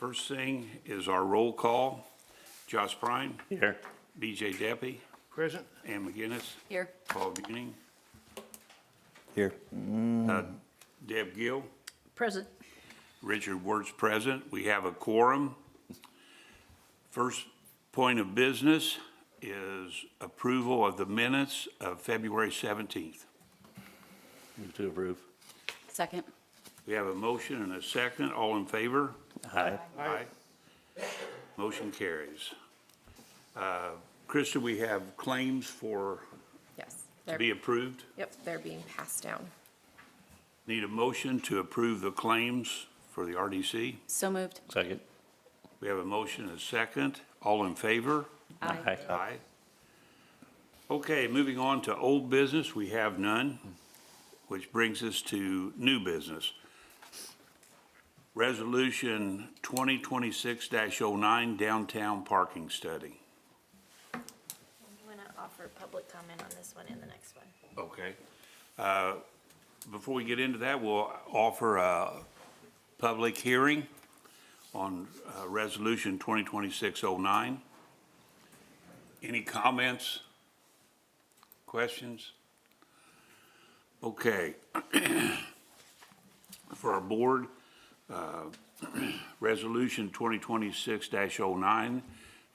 First thing is our roll call. Josh Prine, Here. BJ Deppie, Present. Ann McGinnis, Here. Paul Buning, Here. Deb Gill, Present. Richard Wertz present. We have a quorum. First point of business is approval of the minutes of February 17th. Move to approve. Second. We have a motion and a second. All in favor? Aye. Aye. Motion carries. Krista, we have claims for, Yes. to be approved. Yep, they're being passed down. Need a motion to approve the claims for the RDC. So moved. Second. We have a motion and a second. All in favor? Aye. Aye. Okay, moving on to old business, we have none, which brings us to new business. Resolution 2026-09 Downtown Parking Study. I'm going to offer public comment on this one and the next one. Okay. Before we get into that, we'll offer a public hearing on Resolution 2026-09. Any comments? Questions? Okay. For our board, Resolution 2026-09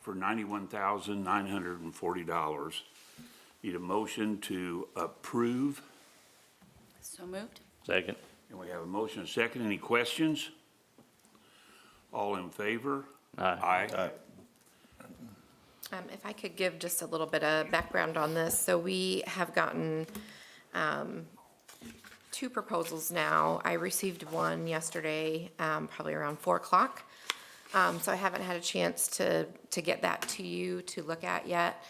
for $91,940. Need a motion to approve. So moved. Second. And we have a motion and a second. Any questions? All in favor? Aye. Aye. If I could give just a little bit of background on this. So we have gotten two proposals now. I received one yesterday, probably around 4 o'clock. So I haven't had a chance to get that to you to look at yet.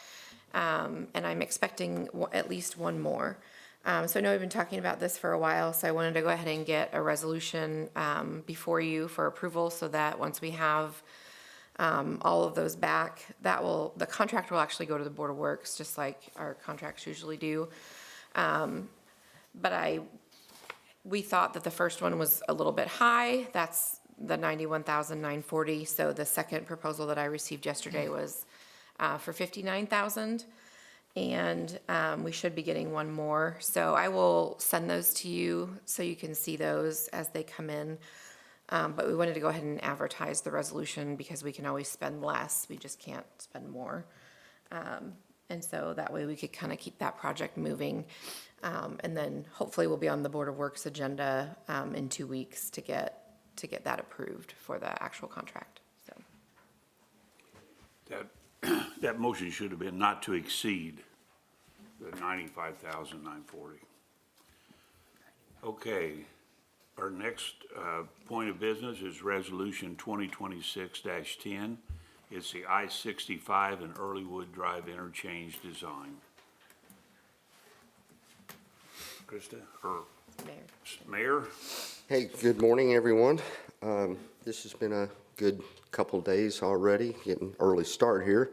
And I'm expecting at least one more. So I know we've been talking about this for a while, so I wanted to go ahead and get a resolution before you for approval so that once we have all of those back, the contract will actually go to the Board of Works, just like our contracts usually do. But we thought that the first one was a little bit high. That's the $91,940. So the second proposal that I received yesterday was for $59,000. And we should be getting one more. So I will send those to you so you can see those as they come in. But we wanted to go ahead and advertise the resolution because we can always spend less. We just can't spend more. And so that way we could kind of keep that project moving. And then hopefully we'll be on the Board of Works agenda in 2 weeks to get that approved for the actual contract. So That motion should have been not to exceed the $95,940. Okay, our next point of business is Resolution 2026-10. It's the I-65 and Earlywood Drive interchange design. Krista, or Mayor? Hey, good morning, everyone. This has been a good couple of days already, getting early start here.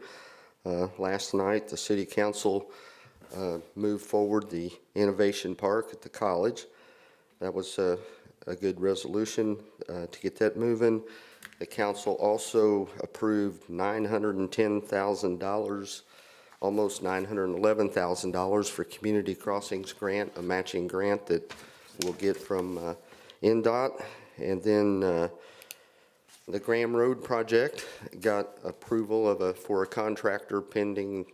Last night, the city council moved forward the Innovation Park at the college. That was a good resolution to get that moving. The council also approved $910,000, almost $911,000 for Community Crossings Grant, a matching grant that we'll get from NDOT. And then the Graham Road project got approval for a contractor pending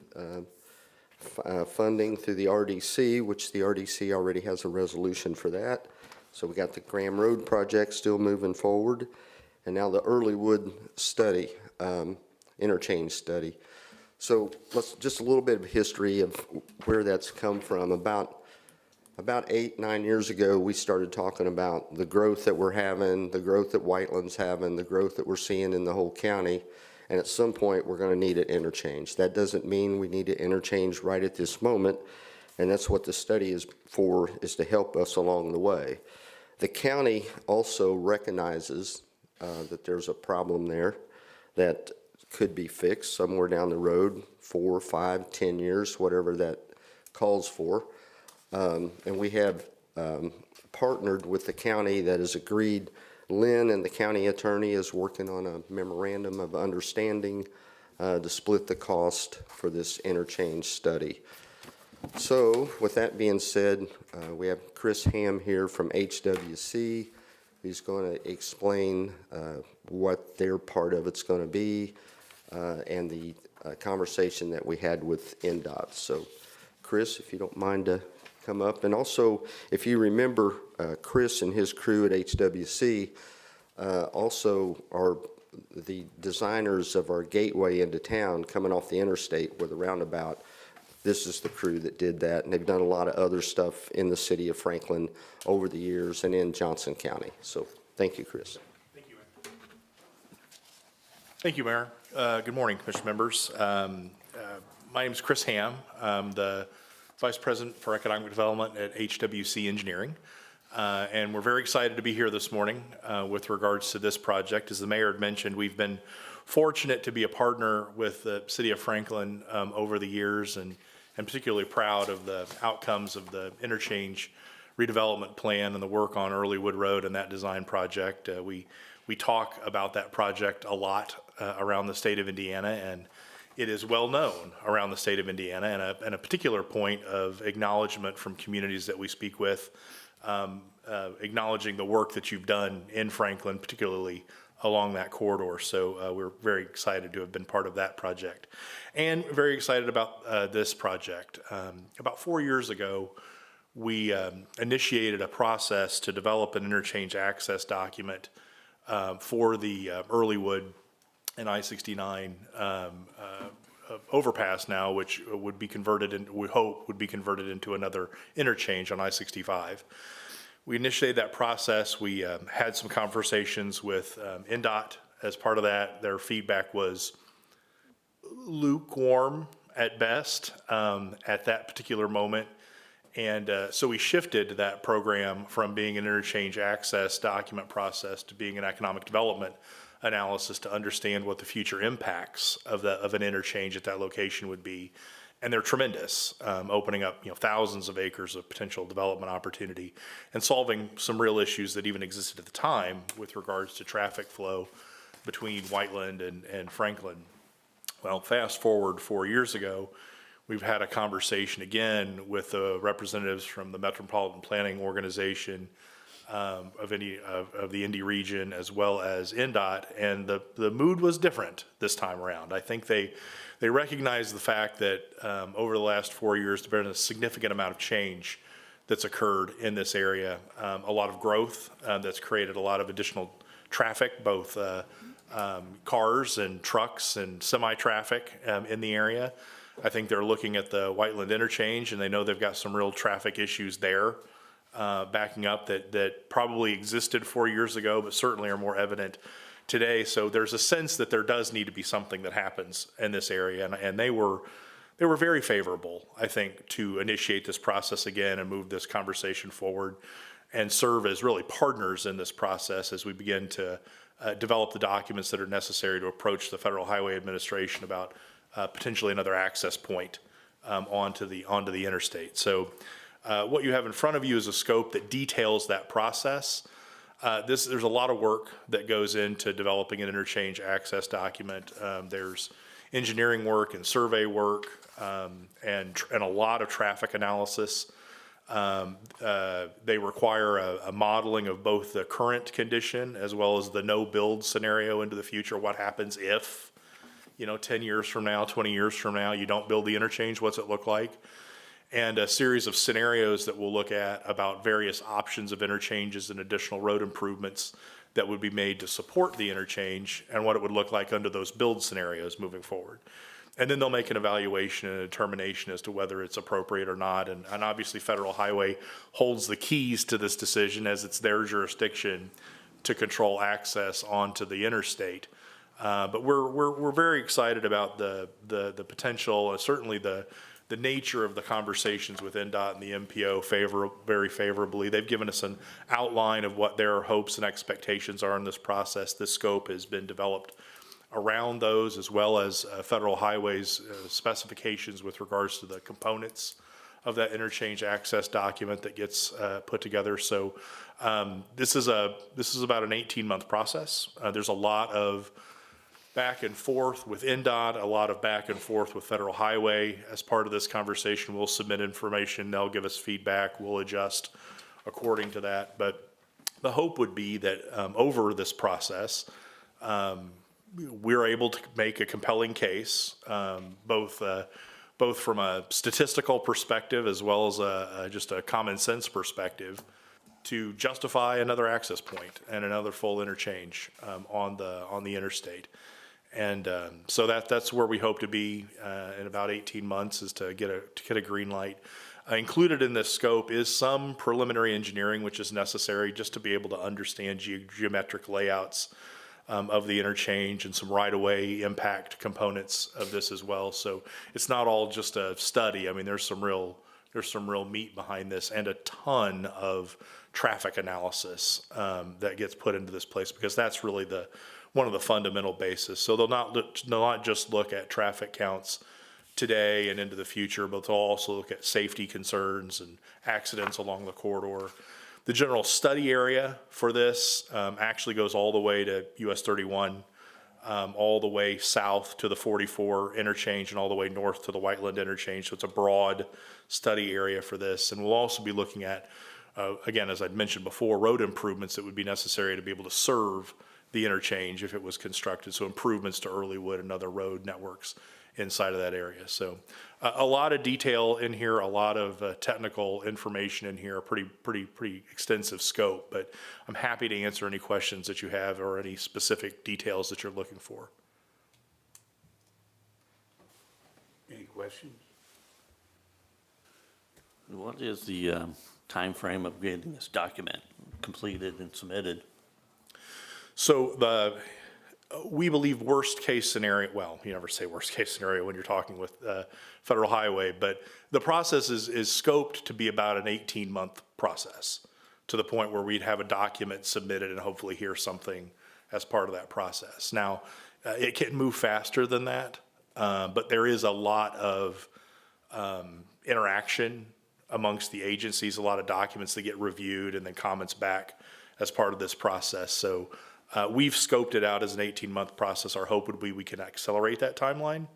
funding through the RDC, which the RDC already has a resolution for that. So we got the Graham Road project still moving forward. And now the Earlywood study, interchange study. So just a little bit of history of where that's come from. About 8-9 years ago, we started talking about the growth that we're having, the growth that Whiteland's having, the growth that we're seeing in the whole county. And at some point, we're going to need an interchange. That doesn't mean we need to interchange right at this moment. And that's what the study is for, is to help us along the way. The county also recognizes that there's a problem there that could be fixed somewhere down the road, 4, 5, 10 years, whatever that calls for. And we have partnered with the county that has agreed Lynn and the county attorney is working on a memorandum of understanding to split the cost for this interchange study. So with that being said, we have Chris Ham here from HWC. He's going to explain what their part of it's going to be and the conversation that we had with NDOT. So Chris, if you don't mind to come up. And also, if you remember, Chris and his crew at HWC also are the designers of our gateway into town coming off the interstate with a roundabout. This is the crew that did that, and they've done a lot of other stuff in the city of Franklin over the years and in Johnson County. So thank you, Chris. Thank you, Mayor. Thank you, Mayor. Good morning, Commission members. My name is Chris Ham. I'm the Vice President for Economic Development at HWC Engineering. And we're very excited to be here this morning with regards to this project. As the mayor had mentioned, we've been fortunate to be a partner with the city of Franklin over the years, and particularly proud of the outcomes of the interchange redevelopment plan and the work on Earlywood Road and that design project. We talk about that project a lot around the state of Indiana, and it is well known around the state of Indiana, and a particular point of acknowledgement from communities that we speak with, acknowledging the work that you've done in Franklin, particularly along that corridor. So we're very excited to have been part of that project, and very excited about this project. About 4 years ago, we initiated a process to develop an interchange access document for the Earlywood and I-69 overpass now, which would be converted, and we hope would be converted into another interchange on I-65. We initiated that process. We had some conversations with NDOT as part of that. Their feedback was lukewarm at best at that particular moment. And so we shifted that program from being an interchange access document process to being an economic development analysis to understand what the future impacts of an interchange at that location would be. And they're tremendous, opening up thousands of acres of potential development opportunity and solving some real issues that even existed at the time with regards to traffic flow between Whiteland and Franklin. Well, fast forward 4 years ago, we've had a conversation again with the representatives from the Metropolitan Planning Organization of the Indy region, as well as NDOT, and the mood was different this time around. I think they recognize the fact that over the last 4 years, there's been a significant amount of change that's occurred in this area, a lot of growth that's created a lot of additional traffic, both cars and trucks and semi-traffic in the area. I think they're looking at the Whiteland interchange, and they know they've got some real traffic issues there backing up that probably existed 4 years ago, but certainly are more evident today. So there's a sense that there does need to be something that happens in this area, and they were very favorable, I think, to initiate this process again and move this conversation forward and serve as really partners in this process as we begin to develop the documents that are necessary to approach the Federal Highway Administration about potentially another access point onto the interstate. So what you have in front of you is a scope that details that process. There's a lot of work that goes into developing an interchange access document. There's engineering work and survey work and a lot of traffic analysis. They require a modeling of both the current condition as well as the no-build scenario into the future. What happens if, 10 years from now, 20 years from now, you don't build the interchange? What's it look like? And a series of scenarios that we'll look at about various options of interchanges and additional road improvements that would be made to support the interchange and what it would look like under those build scenarios moving forward. And then they'll make an evaluation and a determination as to whether it's appropriate or not. And obviously Federal Highway holds the keys to this decision as it's their jurisdiction to control access onto the interstate. But we're very excited about the potential, certainly the nature of the conversations with NDOT and the MPO very favorably. They've given us an outline of what their hopes and expectations are in this process. This scope has been developed around those, as well as Federal Highway's specifications with regards to the components that interchange access document that gets put together. So this is about an 18-month process. There's a lot of back and forth with NDOT, a lot of back and forth with Federal Highway. As part of this conversation, we'll submit information, they'll give us feedback, we'll adjust according to that. But the hope would be that over this process, we're able to make a compelling case, both from a statistical perspective as well as just a common sense perspective, to justify another access point and another full interchange on the interstate. And so that's where we hope to be in about 18 months, is to get a green light. Included in this scope is some preliminary engineering, which is necessary just to be able to understand geometric layouts of the interchange, and some right-of-way impact components of this as well. So it's not all just a study. I mean, there's some real meat behind this, and a ton of traffic analysis that gets put into this place, because that's really one of the fundamental bases. So they'll not just look at traffic counts today and into the future, but they'll also look at safety concerns and accidents along the corridor. The general study area for this actually goes all the way to US 31, all the way south to the 44 interchange, and all the way north to the Whiteland interchange. So it's a broad study area for this. And we'll also be looking at, again, as I'd mentioned before, road improvements that would be necessary to be able to serve the interchange if it was constructed. So improvements to Earlywood and other road networks inside of that area. So a lot of detail in here, a lot of technical information in here, a pretty extensive scope, but I'm happy to answer any questions that you have or any specific details that you're looking for. Any questions? What is the time frame of getting this document completed and submitted? So we believe worst case scenario, well, you never say worst case scenario when you're talking with Federal Highway, but the process is scoped to be about an 18-month process, to the point where we'd have a document submitted and hopefully hear something as part of that process. Now, it can move faster than that, but there is a lot of interaction amongst the agencies, a lot of documents that get reviewed and then comments back as part of this process. So we've scoped it out as an 18-month process. Our hope would be we can accelerate that timeline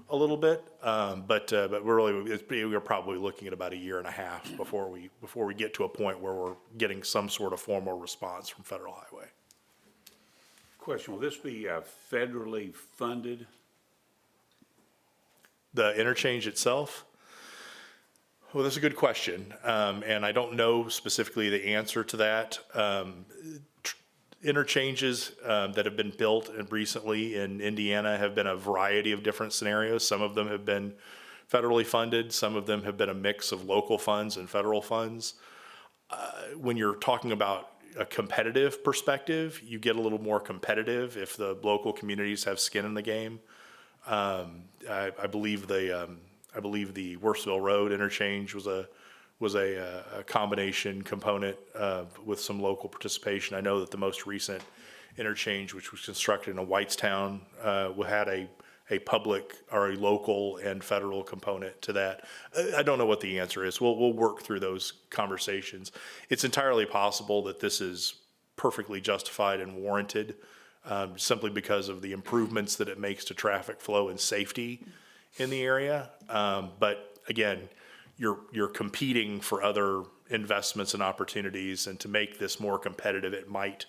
a little bit, but we're probably looking at about a year and a half before we get to a point where we're getting some sort of formal response from Federal Highway. Question, will this be federally funded? The interchange itself? Well, that's a good question, and I don't know specifically the answer to that. Interchanges that have been built recently in Indiana have been a variety of different scenarios. Some of them have been federally funded. Some of them have been a mix of local funds and federal funds. When you're talking about a competitive perspective, you get a little more competitive if the local communities have skin in the game. I believe the Worsville Road interchange was a combination component with some local participation. I know that the most recent interchange, which was constructed in Whitestown, had a public or a local and federal component to that. I don't know what the answer is. We'll work through those conversations. It's entirely possible that this is perfectly justified and warranted, simply because of the improvements that it makes to traffic flow and safety in the area. But again, you're competing for other investments and opportunities, and to make this more competitive, it might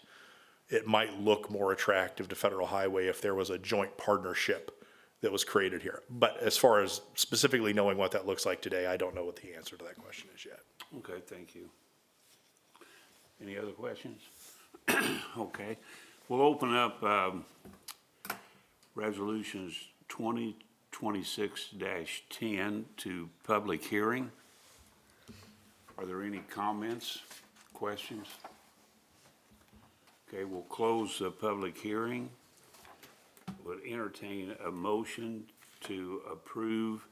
look more attractive to Federal Highway if there was a joint partnership that was created here. But as far as specifically knowing what that looks like today, I don't know what the answer to that question is yet. Okay, thank you. Any other questions? Okay, we'll open up resolutions 2026-10 to public hearing. Are there any comments, questions? Okay, we'll close the public hearing. Would entertain a motion to approve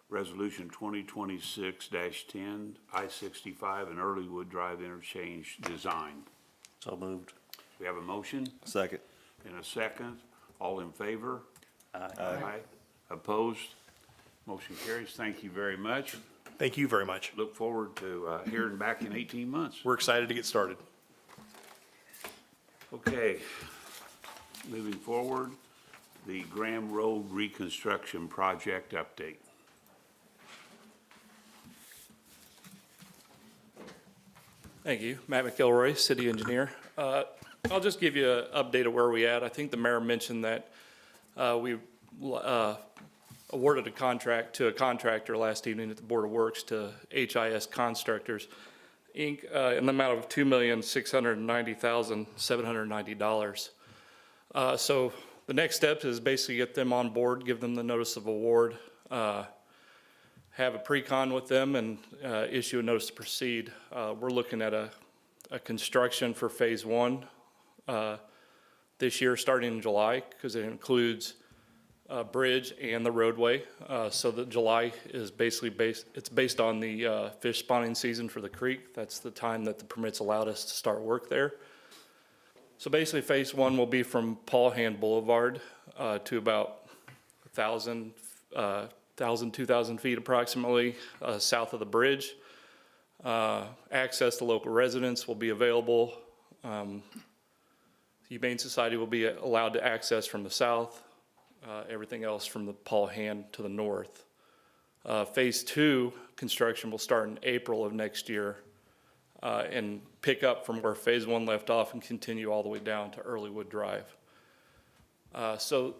resolution 2026-10, I-65 and Earlywood Drive interchange design. So moved. We have a motion Second. and a second. All in favor? Aye. Aye. Opposed? Motion carries. Thank you very much. Thank you very much. Look forward to hearing back in 18 months. We're excited to get started. Okay, moving forward, the Graham Road Reconstruction Project update. Thank you. Matt McElroy, city engineer. I'll just give you an update of where we at. I think the mayor mentioned that we awarded a contract to a contractor last evening at the Board of Works to HIS Constructors, Inc., in the amount of $2,690,790. So the next step is basically get them on board, give them the notice of award, have a pre-con with them and issue a notice to proceed. We're looking at a construction for phase one this year, starting in July, because it includes bridge and the roadway. So the July is basically based on the fish spawning season for the creek. That's the time that the permits allowed us to start work there. So basically, phase one will be from Paul Hand Boulevard to about 2,000 feet approximately south of the bridge. Access to local residents will be available. The Humane Society will be allowed to access from the south, everything else from the Paul Hand to the north. Phase two construction will start in April of next year and pick up from where phase one left off and continue all the way down to Earlywood Drive. So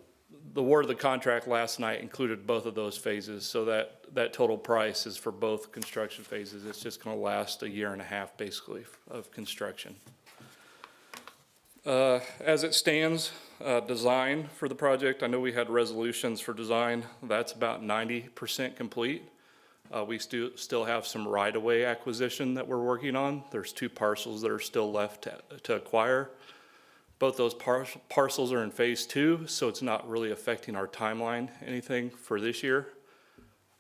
the award of the contract last night included both of those phases, so that total price is for both construction phases. It's just going to last a year and a half, basically, of construction. As it stands, design for the project, I know we had resolutions for design. That's about 90% complete. We still have some right-of-way acquisition that we're working on. There's 2 parcels that are still left to acquire. Both those parcels are in phase 2, so it's not really affecting our timeline, anything for this year.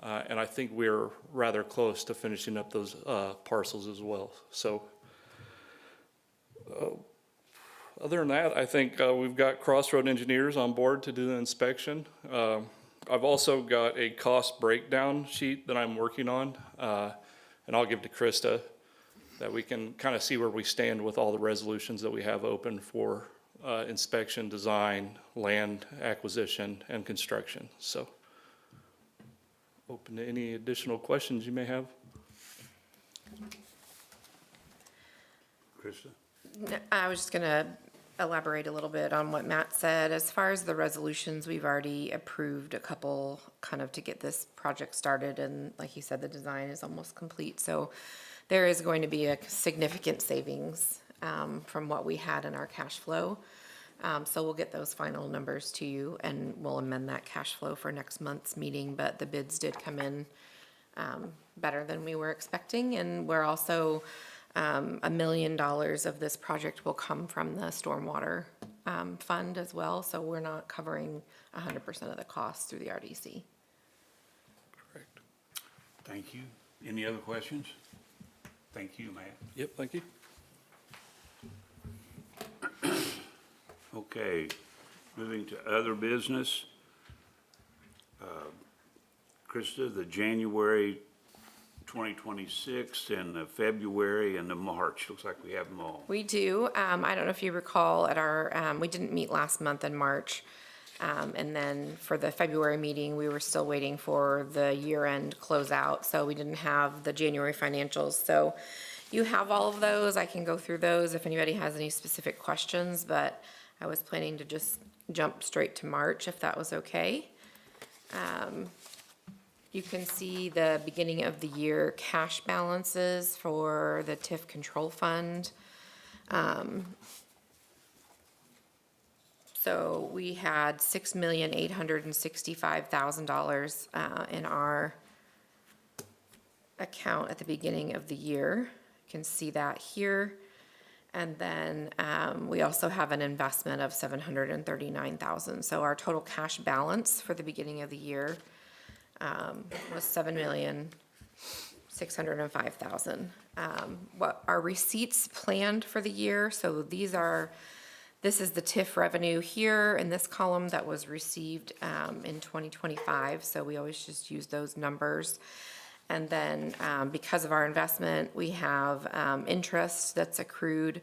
And I think we're rather close to finishing up those parcels as well. So other than that, I think we've got Crossroad engineers on board to do the inspection. I've also got a cost breakdown sheet that I'm working on, and I'll give to Krista, that we can kind of see where we stand with all the resolutions that we have open for inspection, design, land acquisition, and construction. So open to any additional questions you may have. Krista? I was just going to elaborate a little bit on what Matt said. As far as the resolutions, we've already approved a couple kind of to get this project started. And like you said, the design is almost complete. So there is going to be a significant savings from what we had in our cash flow. So we'll get those final numbers to you and we'll amend that cash flow for next month's meeting. But the bids did come in better than we were expecting. And we're also $1 million of this project will come from the stormwater fund as well. So we're not covering 100% of the costs through the RDC. Correct. Thank you. Any other questions? Thank you, Matt. Yep, thank you. Okay, moving to other business. Krista, the January 2026 and the February and the March, looks like we have them all. We do. I don't know if you recall at our, we didn't meet last month in March. And then for the February meeting, we were still waiting for the year-end closeout. So we didn't have the January financials. So you have all of those. I can go through those if anybody has any specific questions, but I was planning to just jump straight to March if that was okay. You can see the beginning of the year cash balances for the TIF control fund. So we had $6,865,000 in our account at the beginning of the year. You can see that here. And then we also have an investment of $739,000. So our total cash balance for the beginning of the year was $7,605,000. What our receipts planned for the year, so these are This is the TIF revenue here in this column that was received in 2025, so we always just use those numbers. And then because of our investment, we have interest that's accrued.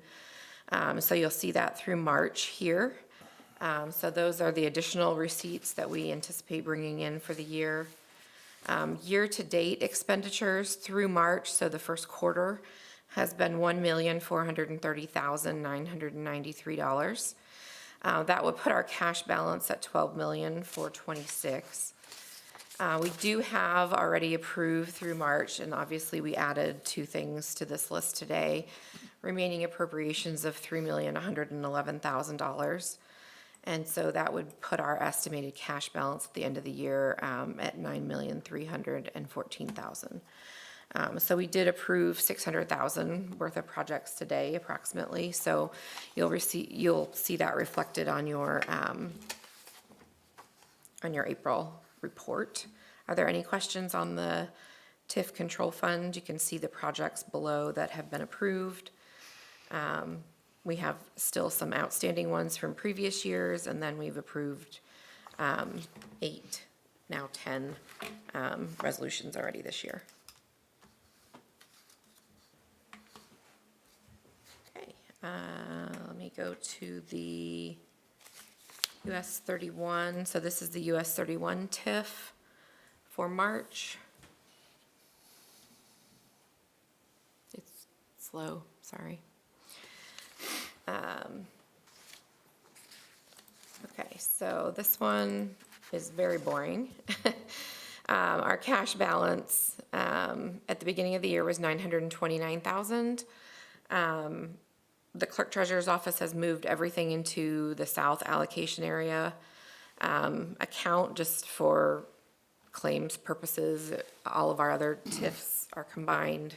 So you'll see that through March here. So those are the additional receipts that we anticipate bringing in for the year. Year-to-date expenditures through March, so the first quarter, has been $1,430,993. That would put our cash balance at $12,426,000. We do have already approved through March, and obviously we added two things to this list today. Remaining appropriations of $3,111,000. And so that would put our estimated cash balance at the end of the year at $9,314,000. So we did approve $600,000 worth of projects today approximately. So you'll see that reflected on your April report. Are there any questions on the TIF control fund? You can see the projects below that have been approved. We have still some outstanding ones from previous years, and then we've approved 8, now 10 resolutions already this year. Okay, let me go to the US 31. So this is the US 31 TIF for March. It's slow, sorry. Okay, so this one is very boring. Our cash balance at the beginning of the year was $929,000. The clerk treasurer's office has moved everything into the south allocation area account just for claims purposes. All of our other TIFs are combined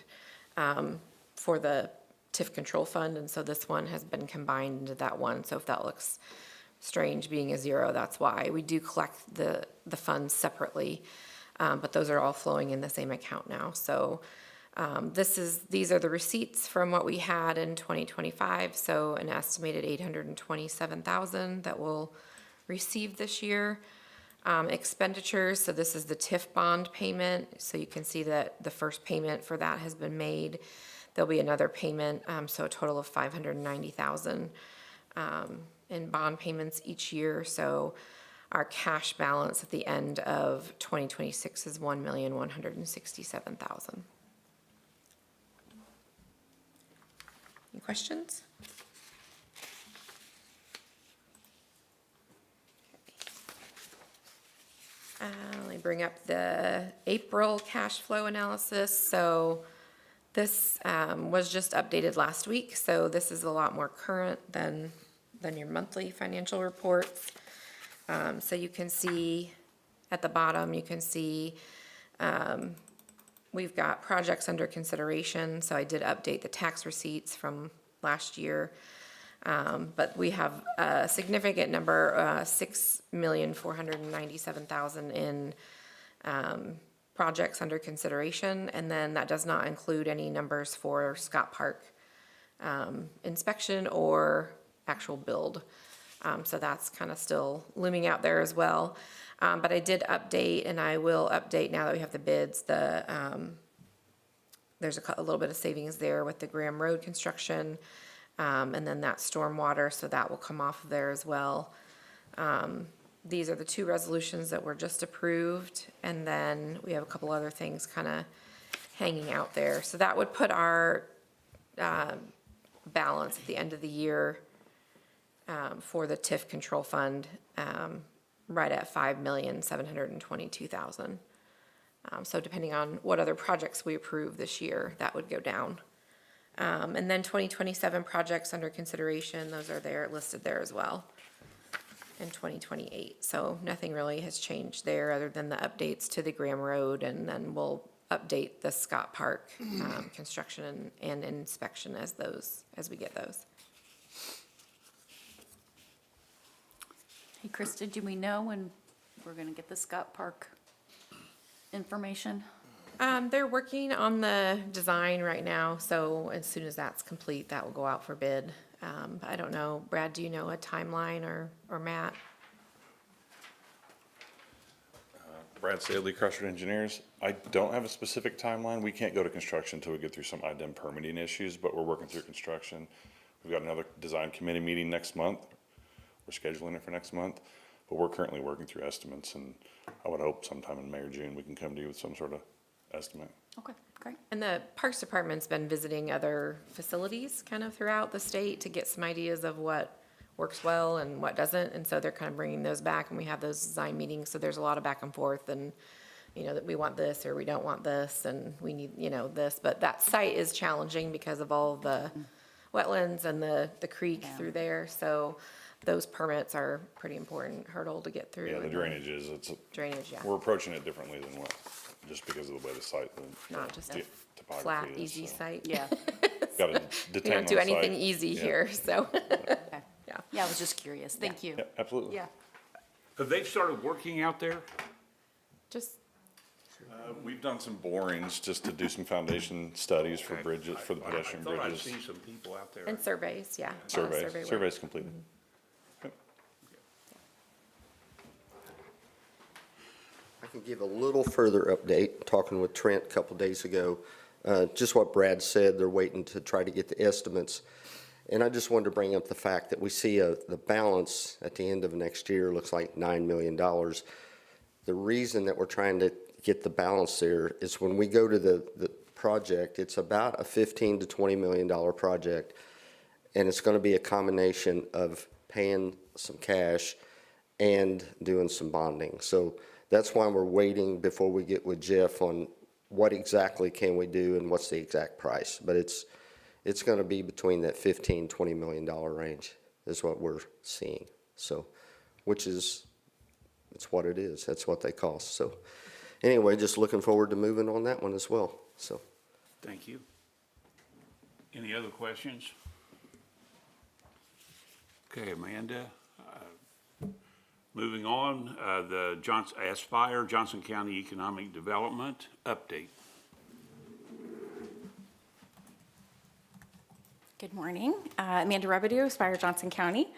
for the TIF control fund, and so this one has been combined into that one. So if that looks strange being a zero, that's why. We do collect the funds separately, but those are all flowing in the same account now. So these are the receipts from what we had in 2025. So an estimated $827,000 that we'll receive this year. Expenditures, so this is the TIF bond payment. So you can see that the first payment for that has been made. There'll be another payment, so a total of $590,000 in bond payments each year. So our cash balance at the end of 2026 is $1,167,000. Any questions? Let me bring up the April cash flow analysis. So this was just updated last week, so this is a lot more current than your monthly financial reports. So you can see at the bottom, you can see we've got projects under consideration. So I did update the tax receipts from last year. But we have a significant number, $6,497,000 in projects under consideration, and then that does not include any numbers for Scott Park inspection or actual build. So that's kind of still looming out there as well. But I did update, and I will update now that we have the bids. There's a little bit of savings there with the Graham Road construction. And then that stormwater, so that will come off of there as well. These are the two resolutions that were just approved, and then we have a couple other things kind of hanging out there. So that would put our balance at the end of the year for the TIF control fund right at $5,722,000. So depending on what other projects we approve this year, that would go down. And then 2027 projects under consideration, those are there, listed there as well, in 2028. So nothing really has changed there other than the updates to the Graham Road, and then we'll update the Scott Park construction and inspection as we get those. Hey, Krista, do we know when we're gonna get the Scott Park information? They're working on the design right now, so as soon as that's complete, that will go out for bid. I don't know, Brad, do you know a timeline or Matt? Brad Sadley, Crusher Engineers. I don't have a specific timeline. We can't go to construction until we get through some IDEM permitting issues, but we're working through construction. We've got another design committee meeting next month. We're scheduling it for next month, but we're currently working through estimates, and I would hope sometime in May or June, we can come to you with some sort of estimate. Okay, great. And the Parks Department's been visiting other facilities kind of throughout the state to get some ideas of what works well and what doesn't. And so they're kind of bringing those back, and we have those design meetings. So there's a lot of back and forth, and, you know, that we want this or we don't want this, and we need, you know, this. But that site is challenging because of all the wetlands and the creek through there. So those permits are a pretty important hurdle to get through. Yeah, the and drainage is, Drainage, yeah. we're approaching it differently than what, just because of the way the site, Not just a topography flat, is, easy so. site. Yeah, Got to We detain don't on do site. anything easy Yeah. here, so, okay. yeah. Yeah, I was just curious. Thank you. Yeah, absolutely. Yeah. Have they started working out there? Just, We've done some borings just to do some foundation studies for bridges, for the pedestrian I thought I'd bridges. seen some people out there. and surveys, yeah. a lot of survey work. Surveys completed. Yep. I can give a little further update, talking with Trent a couple days ago. Just what Brad said, they're waiting to try to get the estimates. And I just wanted to bring up the fact that we see the balance at the end of next year looks like $9 million. The reason that we're trying to get the balance there is when we go to the project, it's about a $15 to $20 million project. And it's going to be a combination of paying some cash and doing some bonding. So that's why we're waiting before we get with Jeff on what exactly can we do and what's the exact price. But it's going to be between that $15, $20 million range is what we're seeing. So, which is, it's what it is. That's what they cost. So anyway, just looking forward to moving on that one as well. So. Thank you. Any other questions? Okay, Amanda. Moving on, the Aspire Johnson County Economic Development update. Good morning. Amanda Rebedew, Aspire Johnson County.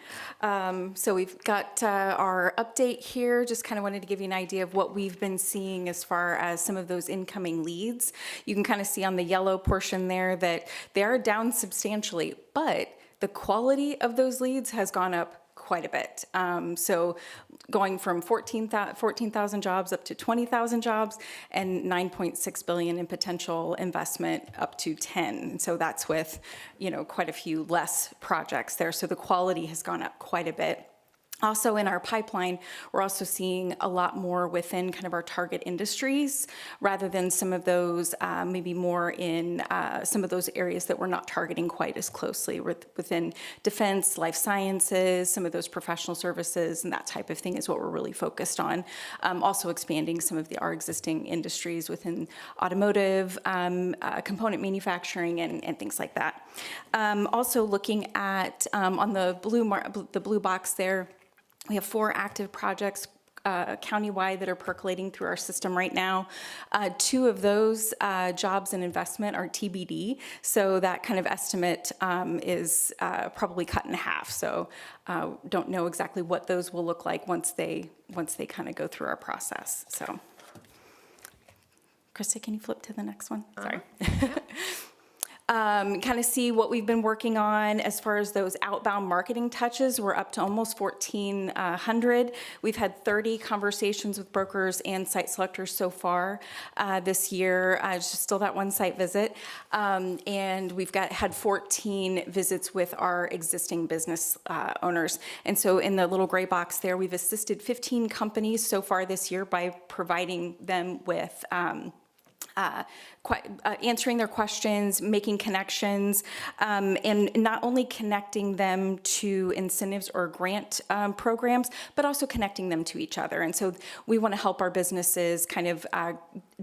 So we've got our update here. Just kind of wanted to give you an idea of what we've been seeing as far as some of those incoming leads. You can kind of see on the yellow portion there that they are down substantially, but the quality of those leads has gone up quite a bit. So going from 14,000 jobs up to 20,000 jobs, and 9.6 billion in potential investment up to 10. And so that's with, you know, quite a few less projects there. So the quality has gone up quite a bit. Also in our pipeline, we're also seeing a lot more within kind of our target industries, rather than some of those maybe more in some of those areas that we're not targeting quite as closely within defense, life sciences, some of those professional services, and that type of thing is what we're really focused on. Also expanding some of our existing industries within automotive, component manufacturing, and things like that. Also looking at on the blue box there, we have 4 active projects countywide that are percolating through our system right now. 2 of those jobs and investment are TBD, so that kind of estimate is probably cut in half. So don't know exactly what those will look like once they kind of go through our process. So, Krista, can you flip to the next one? Sorry. Kind of see what we've been working on as far as those outbound marketing touches. We're up to almost 1,400. We've had 30 conversations with brokers and site selectors so far this year. It's just still that one site visit. And we've had 14 visits with our existing business owners. And so in the little gray box there, we've assisted 15 companies so far this year by providing them with answering their questions, making connections, and not only connecting them to incentives or grant programs, but also connecting them to each other. And so we want to help our businesses kind of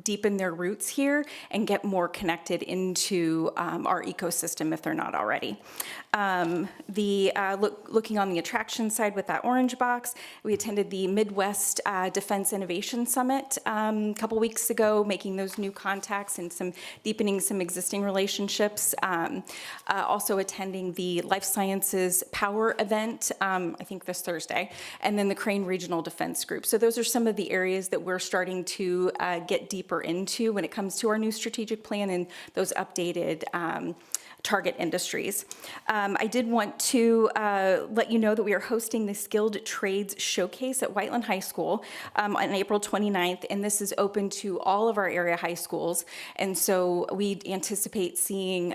deepen their roots here and get more connected into our ecosystem if they're not already. Looking on the attraction side with that orange box, we attended the Midwest Defense Innovation Summit a couple weeks ago, making those new contacts and deepening some existing relationships. Also attending the Life Sciences Power event, I think this Thursday, and then the Crane Regional Defense Group. So those are some of the areas that we're starting to get deeper into when it comes to our new strategic plan and those updated target industries. I did want to let you know that we are hosting the Skilled Trades Showcase at Whiteland High School on April 29th, and this is open to all of our area high schools. And so we anticipate seeing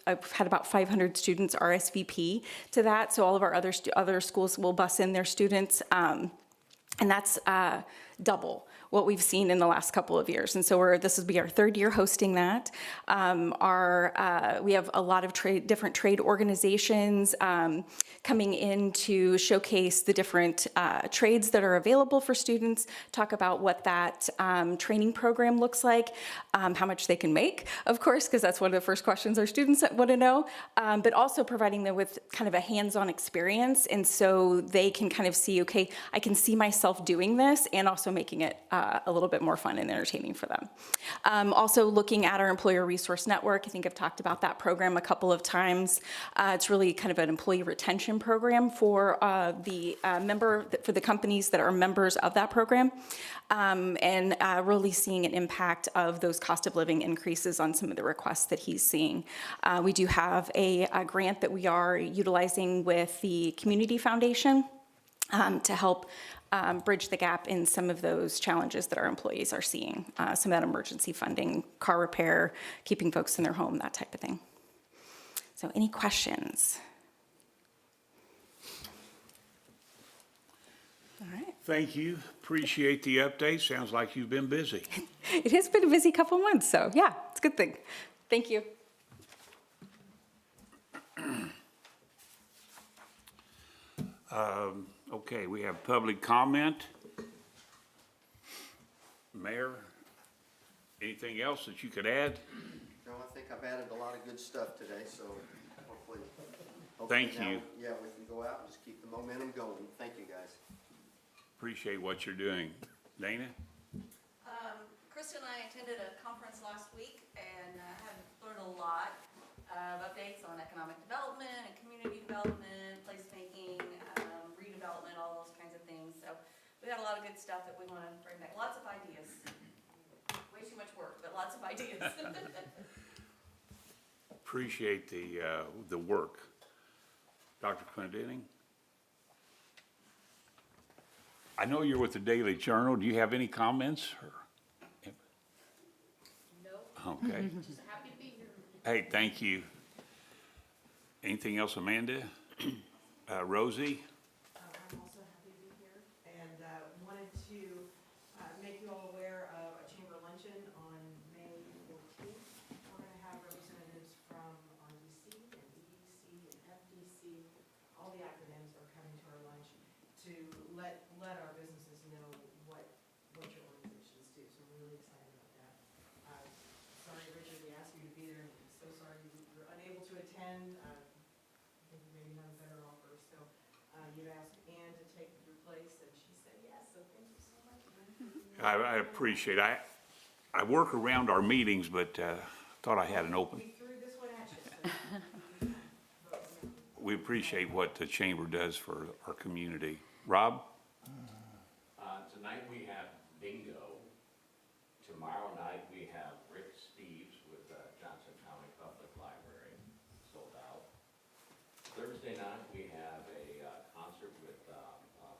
I've had about 500 students RSVP to that, so all of our other schools will bus in their students, and that's double what we've seen in the last couple of years. And so this will be our third year hosting that. We have a lot of different trade organizations coming in to showcase the different trades that are available for students, talk about what that training program looks like, how much they can make, of course, because that's one of the first questions our students want to know, but also providing them with kind of a hands-on experience. And so they can kind of see, okay, I can see myself doing this, and also making it a little bit more fun and entertaining for them. Also looking at our Employer Resource Network. I think I've talked about that program a couple of times. It's really kind of an employee retention program for for the companies that are members of that program, and really seeing an impact of those cost of living increases on some of the requests that he's seeing. We do have a grant that we are utilizing with the Community Foundation to help bridge the gap in some of those challenges that our employees are seeing. Some of that emergency funding, car repair, keeping folks in their home, that type of thing. So any questions? All right. Thank you. Appreciate the update. Sounds like you've been busy. It has been a busy couple months, so yeah, it's a good thing. Thank you. Okay, we have public comment. Mayor, anything else that you could add? No, I think I've added a lot of good stuff today, so hopefully. Thank now, you. Yeah, we can go out and just keep the momentum going. Thank you, guys. Appreciate what you're doing. Dana? Krista and I attended a conference last week and have learned a lot of updates on economic development and community development, placemaking, redevelopment, all those kinds of things. So we got a lot of good stuff that we want to bring back. Lots of ideas. Way too much work, but lots of ideas. Appreciate the work. Dr. Clendenning? I know you're with the Daily Journal. Do you have any comments? No. Okay. Just happy to be here. Hey, thank you. Anything else, Amanda? Rosie? I'm also happy to be here and wanted to make you all aware of a chamber luncheon on May 14th. We're going to have representatives from RDC and EDC and FDC. All the acronyms are coming to our lunch to let our businesses know what your organizations do. So we're really excited about that. Sorry, Richard, we asked you to be there. I'm so sorry you're unable to attend. I think you maybe have a better offer. So you've asked Ann to take your place, and she said yes. So thank you so much. I appreciate it. I work around our meetings, but thought I had an open. We threw this one at you. So We appreciate what the chamber does for our community. Rob? Tonight we have bingo. Tomorrow night we have Rick Steves with Johnson County Public Library, sold out. Thursday night we have a concert with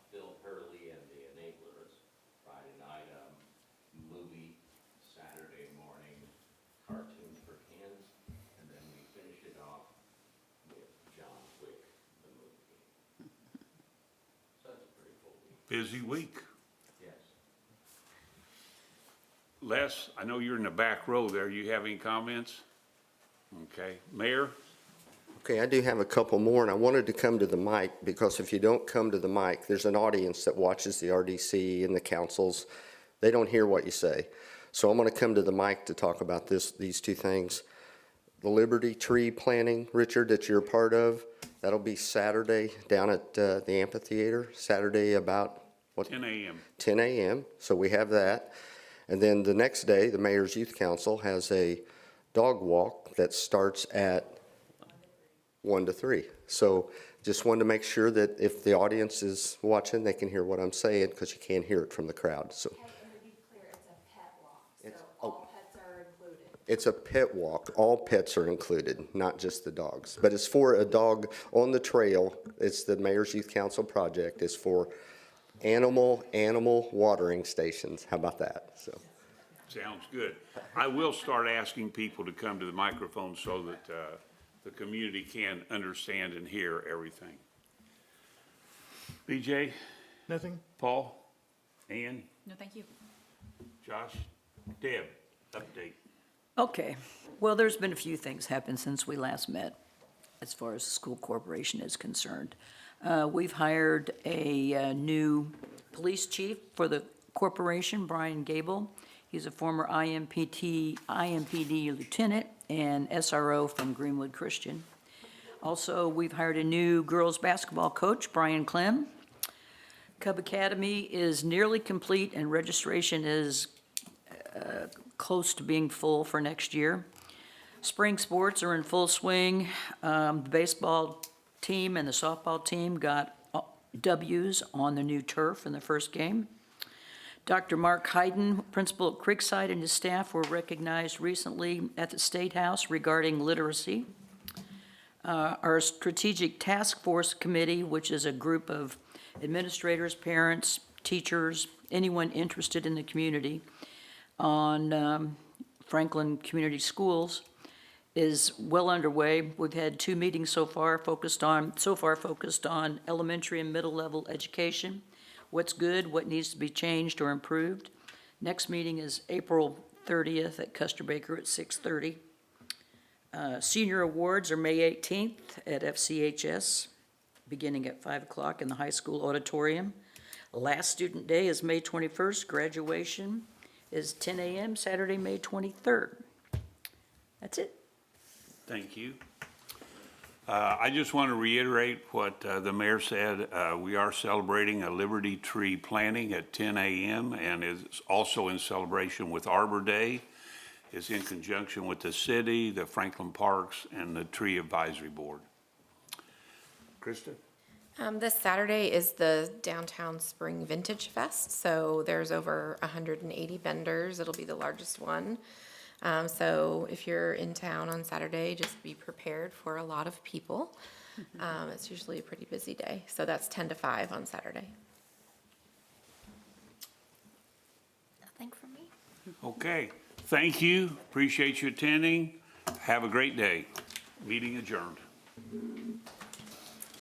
Phil Hurley and the Enablers. Friday night, movie. Saturday morning, cartoons for kids. And then we finish it off with John Wick, the movie. So that's a pretty full week. Busy week. Yes. Les, I know you're in the back row there. You have any comments? Okay. Mayor? Okay, I do have a couple more, and I wanted to come to the mic because if you don't come to the mic, there's an audience that watches the RDC and the councils They don't hear what you say. So I'm going to come to the mic to talk about these two things. The Liberty Tree planting, Richard, that you're a part of, that'll be Saturday down at the amphitheater, Saturday about, what? 10 a.m. 10 a.m., so we have that. And then the next day, the Mayor's Youth Council has a dog walk that starts at 1 to 3. So just wanted to make sure that if the audience is watching, they can hear what I'm saying, because you can't hear it from the crowd, so. And to be clear, it's a pet walk, It's- so oh. all pets are included. It's a pet walk. All pets are included, not just the dogs. But it's for a dog on the trail. It's the Mayor's Youth Council project. It's for animal watering stations. How about that? So, Sounds good. I will start asking people to come to the microphone so that the community can understand and hear everything. BJ, Nothing? Paul, Ann, No, thank you. Josh, Deb, update. Okay, well, there's been a few things happen since we last met, as far as the school corporation is concerned. We've hired a new police chief for the corporation, Brian Gable. He's a former IMPD lieutenant and SRO from Greenwood Christian. Also, we've hired a new girls' basketball coach, Brian Clem. Cub Academy is nearly complete and registration is close to being full for next year. Spring sports are in full swing. The baseball team and the softball team got W's on the new turf in the first game. Dr. Mark Hayden, principal at Creekside, and his staff were recognized recently at the State House regarding literacy. Our Strategic Task Force Committee, which is a group of administrators, parents, teachers, anyone interested in the community on Franklin Community Schools, is well underway. We've had 2 meetings so far focused on elementary and middle level education, what's good, what needs to be changed or improved. Next meeting is April 30th at Custer Baker at 6:30. Senior awards are May 18th at FCHS, beginning at 5 o'clock in the high school auditorium. Last student day is May 21st. Graduation is 10 a.m. Saturday, May 23rd. That's it. Thank you. I just want to reiterate what the mayor said. We are celebrating a Liberty Tree planting at 10 a.m. and is also in celebration with Arbor Day. It's in conjunction with the city, the Franklin Parks, and the Tree Advisory Board. Krista? This Saturday is the Downtown Spring Vintage Fest, so there's over 180 vendors. It'll be the largest one. So if you're in town on Saturday, just be prepared for a lot of people. It's usually a pretty busy day, so that's 10 to 5 on Saturday. Nothing from me. Okay, thank you. Appreciate you attending. Have a great day. Meeting adjourned.